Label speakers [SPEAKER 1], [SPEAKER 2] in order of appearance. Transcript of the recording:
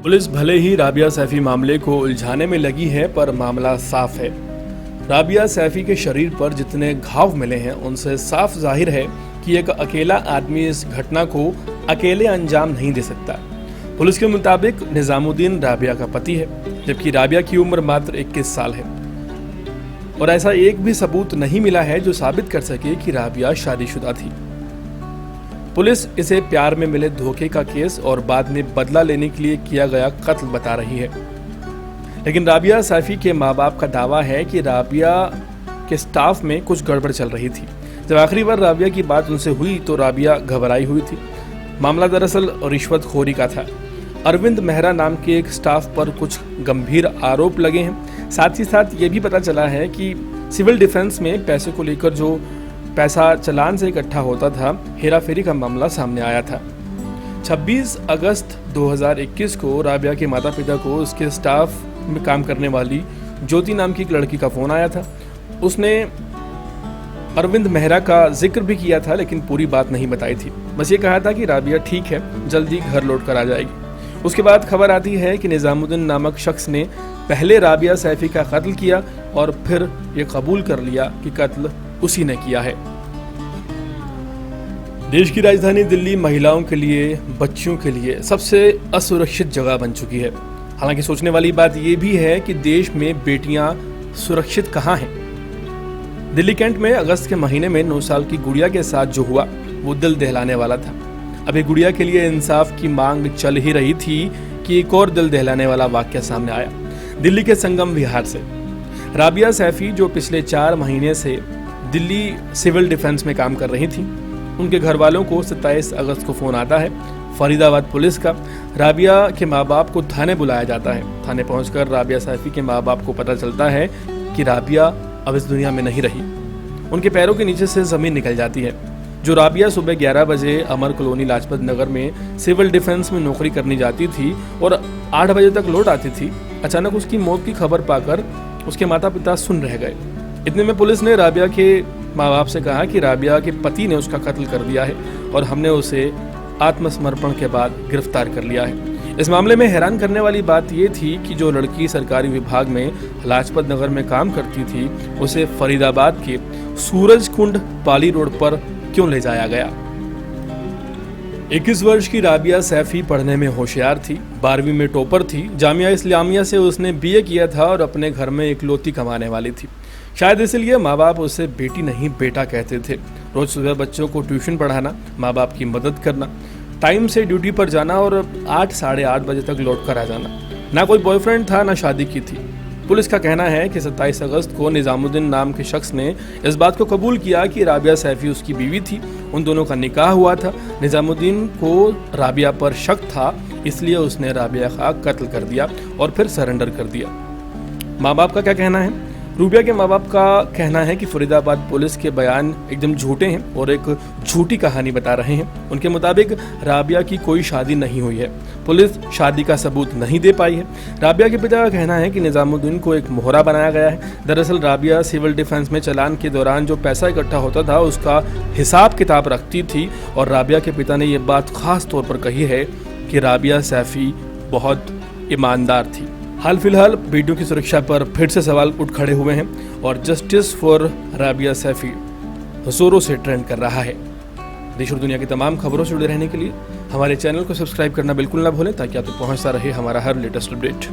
[SPEAKER 1] Police भले ही राबिया सैफी मामले को उलझाने में लगी है, पर मामला साफ है। राबिया सैफी के शरीर पर जितने घाव मिले हैं उनसे साफ जाहिर है कि एक अकेला आदमी इस घटना को अकेले अंजाम नहीं दे सकता। पुलिस के मुताबिक निजामुद्दीन राबिया का पति है, जबकि राबिया की उम्र मात्र 21 साल है और ऐसा एक भी सबूत नहीं मिला है जो साबित कर सके कि राबिया शादीशुदा थी। पुलिस इसे प्यार में मिले धोखे का केस और बाद में बदला लेने के लिए किया गया कत्ल बता रही है। लेकिन राबिया सैफी के माँ बाप का दावा है कि राबिया के स्टाफ में कुछ गड़बड़ चल रही थी। जब आखिरी बार राबिया की बात उनसे हुई तो राबिया घबराई हुई थी। मामला दरअसल रिश्वतखोरी का था। अरविंद मेहरा नाम के एक स्टाफ पर कुछ गंभीर आरोप लगे हैं। साथ ही साथ ये भी पता चला है कि सिविल डिफेंस में पैसे को लेकर जो पैसा चालान से इकट्ठा होता था, हेराफेरी का मामला सामने आया था। 26 अगस्त 2021 को राबिया के माता पिता को उसके स्टाफ में काम करने वाली ज्योति नाम की एक लड़की का फोन आया था। उसने अरविंद मेहरा का जिक्र भी किया था, लेकिन पूरी बात नहीं बताई थी। बस ये कहा था कि राबिया ठीक है, जल्दी घर लौट कर आ जाएगी। उसके बाद खबर आती है कि निजामुद्दीन नामक शख्स ने पहले राबिया सैफी का कत्ल किया और फिर ये कबूल कर लिया कि कत्ल उसी ने किया है। देश की राजधानी दिल्ली महिलाओं के लिए, बच्चियों के लिए सबसे असुरक्षित जगह बन चुकी है। हालांकि सोचने वाली बात यह भी है कि देश में बेटियां सुरक्षित कहां हैं। दिल्ली कैंट में अगस्त के महीने में 9 साल की गुड़िया के साथ जो हुआ वो दिल दहलाने वाला था। अभी गुड़िया के लिए इंसाफ की मांग चल ही रही थी कि एक और दिल दहलाने वाला वाकया सामने आया, दिल्ली के संगम विहार से। राबिया सैफी जो पिछले 4 महीने से दिल्ली सिविल डिफेंस में काम कर रही थी, उनके घर वालों को 27 अगस्त को फोन आता है फरीदाबाद पुलिस का। राबिया के माँ बाप को थाने बुलाया जाता है। थाने पहुंचकर राबिया सैफी के माँ बाप को पता चलता है कि राबिया अब इस दुनिया में नहीं रही। उनके पैरों के नीचे से जमीन निकल जाती है। जो राबिया सुबह 11 बजे अमर कॉलोनी लाजपत नगर में सिविल डिफेंस में नौकरी करने जाती थी और 8 बजे तक लौट आती थी, अचानक उसकी मौत की खबर पाकर उसके माता पिता सुन रह गए। इतने में पुलिस ने राबिया के माँ बाप से कहा कि राबिया के पति ने उसका कत्ल कर दिया है और हमने उसे आत्मसमर्पण के बाद गिरफ्तार कर लिया है। इस मामले में हैरान करने वाली बात यह थी कि जो लड़की सरकारी विभाग में लाजपत नगर में काम करती थी, उसे फरीदाबाद के सूरज कुंड पाली रोड पर क्यों ले जाया गया। 21 वर्ष की राबिया सैफी पढ़ने में होशियार थी, 12वीं में टॉपर थी। जामिया इस्लामिया से उसने BA किया था और अपने घर में इकलौती कमाने वाली थी। शायद इसलिए माँ बाप उसे बेटी नहीं बेटा कहते थे। रोज सुबह बच्चों को ट्यूशन पढ़ाना, माँ बाप की मदद करना, टाइम से ड्यूटी पर जाना और 8 साढ़े 8 बजे तक लौट कर आ जाना। ना कोई बॉयफ्रेंड था, ना शादी की थी। पुलिस का कहना है कि 27 अगस्त को निजामुद्दीन नाम के शख्स ने इस बात को कबूल किया कि राबिया सैफी उसकी बीवी थी। उन दोनों का निकाह हुआ था। निजामुद्दीन को राबिया पर शक था, इसलिए उसने राबिया का कत्ल कर दिया और फिर सरेंडर कर दिया। माँ बाप का क्या कहना है? रूबिया के माँ बाप का कहना है कि फरीदाबाद पुलिस के बयान एकदम झूठे हैं और एक झूठी कहानी बता रहे हैं। उनके मुताबिक राबिया की कोई शादी नहीं हुई है। पुलिस शादी का सबूत नहीं दे पाई है। राबिया के पिता का कहना है कि निजामुद्दीन को एक मोहरा बनाया गया है। दरअसल राबिया सिविल डिफेंस में चालान के दौरान जो पैसा इकट्ठा होता था उसका हिसाब किताब रखती थी और राबिया के पिता ने यह बात खास तौर पर कही है कि राबिया सैफी बहुत ईमानदार थी। हाल फिलहाल बेटियों की सुरक्षा पर फिर से सवाल उठ खड़े हुए हैं और जस्टिस फॉर राबिया सैफी जोरों से ट्रेंड कर रहा है। देश और दुनिया की तमाम खबरों से जुड़े रहने के लिए हमारे चैनल को सब्सक्राइब करना बिल्कुल ना भूलें, ताकि आप तक पहुंचता रहे हमारा हर लेटेस्ट अपडेट।